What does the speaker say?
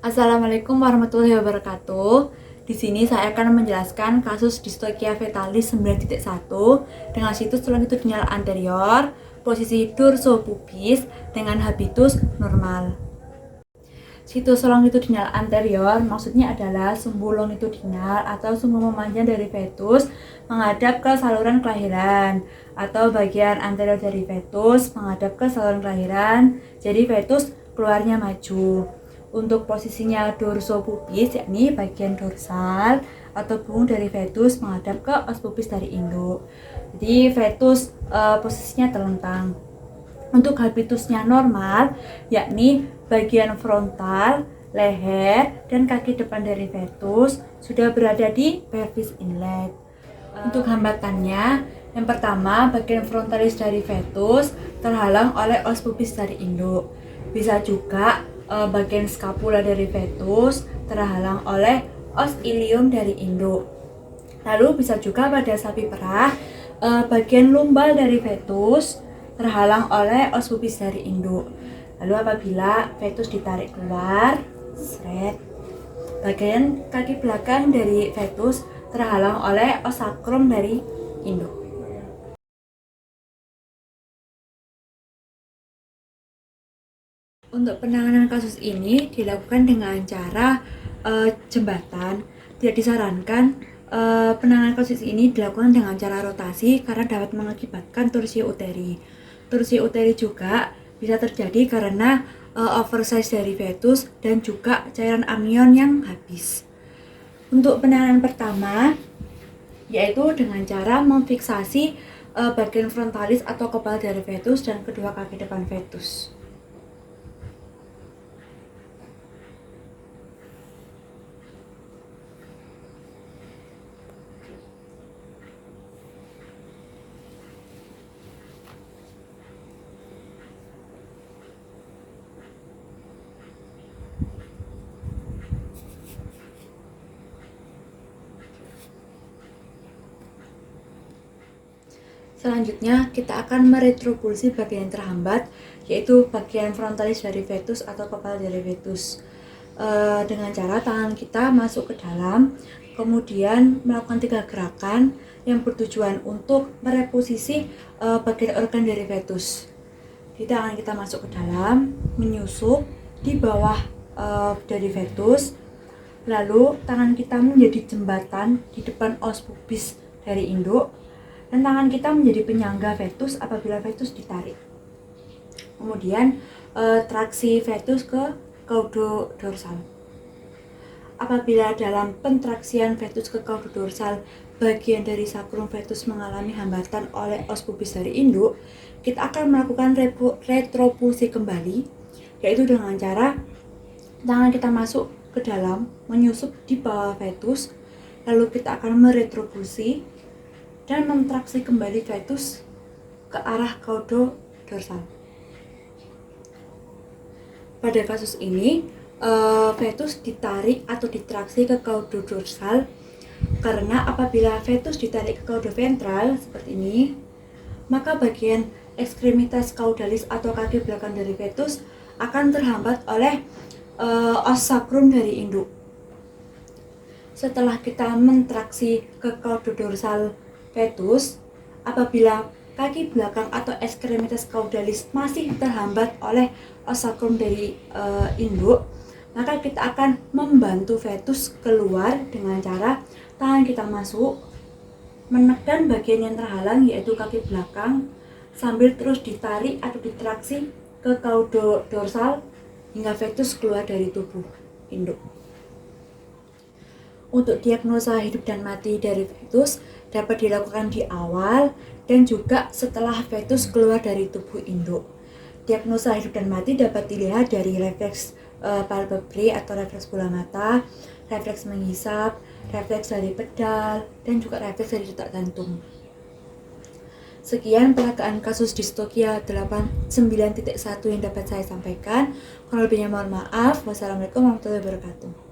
Assalamualaikum warahmatullahi wabarakatuh. Di sini saya akan menjelaskan kasus distokia fetalis 9.1 dengan situs longitudinal anterior, posisi dorsopubis dengan habitus normal. Situs longitudinal anterior maksudnya adalah sumbu longitudinal atau sumbu memanjang dari fetus menghadap ke saluran kelahiran, atau bagian anterior dari fetus menghadap ke saluran kelahiran, jadi fetus keluarnya maju. Untuk posisinya dorsopubis, yakni bagian dorsal atau punggung dari fetus menghadap ke os pubis dari induk. Jadi fetus posisinya telentang. Untuk habitusnya normal, yakni bagian frontal, leher, dan kaki depan dari fetus sudah berada di pelvis inlet. Untuk hambatannya, yang pertama, bagian frontalis dari fetus terhalang oleh os pubis dari induk. Bisa juga bagian skapula dari fetus terhalang oleh os ilium dari induk. Lalu bisa juga pada sapi perah, bagian lumbal dari fetus terhalang oleh os pubis dari induk. Lalu apabila fetus ditarik keluar, bagian kaki belakang dari fetus terhalang oleh os sakrum dari induk. Untuk penanganan kasus ini dilakukan dengan cara jembatan. Tidak disarankan penanganan kasus ini dilakukan dengan cara rotasi karena dapat mengakibatkan torsio uteri. Torsio uteri juga bisa terjadi karena oversize dari fetus dan juga cairan amnion yang habis. Untuk penanganan pertama, yaitu dengan cara memfiksasi bagian frontalis atau kepala dari fetus dan kedua kaki depan fetus. Selanjutnya, kita akan meretropulsi bagian terhambat, yaitu bagian frontalis dari fetus atau kepala dari fetus. Dengan cara tangan kita masuk ke dalam, kemudian melakukan 3 gerakan yang bertujuan untuk mereposisi bagian organ dari fetus. Di tangan kita masuk ke dalam, menyusup di bawah dari fetus, lalu tangan kita menjadi jembatan di depan os pubis dari induk, dan tangan kita menjadi penyangga fetus apabila fetus ditarik. Kemudian traksi fetus ke caudodorsal. Apabila dalam pentraksian fetus ke caudodorsal bagian dari sakrum fetus mengalami hambatan oleh os pubis dari induk, kita akan melakukan retropulsi kembali, yaitu dengan cara tangan kita masuk ke dalam, menyusup di bawah fetus, lalu kita akan meretropulsi dan mentraksi kembali fetus ke arah caudodorsal. Pada kasus ini, fetus ditarik atau ditraksi ke caudodorsal karena apabila fetus ditarik ke caudoventral seperti ini, maka bagian ekstremitas caudalis atau kaki belakang dari fetus akan terhambat oleh os sakrum dari induk. Setelah kita mentraksi ke caudodorsal fetus, apabila kaki belakang atau ekstremitas caudalis masih terhambat oleh os sakrum dari induk, maka kita akan membantu fetus keluar dengan cara tangan kita masuk, menekan bagian yang terhalang yaitu kaki belakang, sambil terus ditarik atau ditraksi ke caudodorsal hingga fetus keluar dari tubuh induk. Untuk diagnosa hidup dan mati dari fetus dapat dilakukan di awal dan juga setelah fetus keluar dari tubuh induk. Diagnosa hidup dan mati dapat dilihat dari refleks palpebrae atau refleks bola mata, refleks menghisap, refleks dari pedal, dan juga refleks dari detak jantung. Sekian peragaan kasus distokia 9.1 yang dapat saya sampaikan. Kurang lebihnya mohon maaf. Wassalamualaikum warahmatullahi wabarakatuh.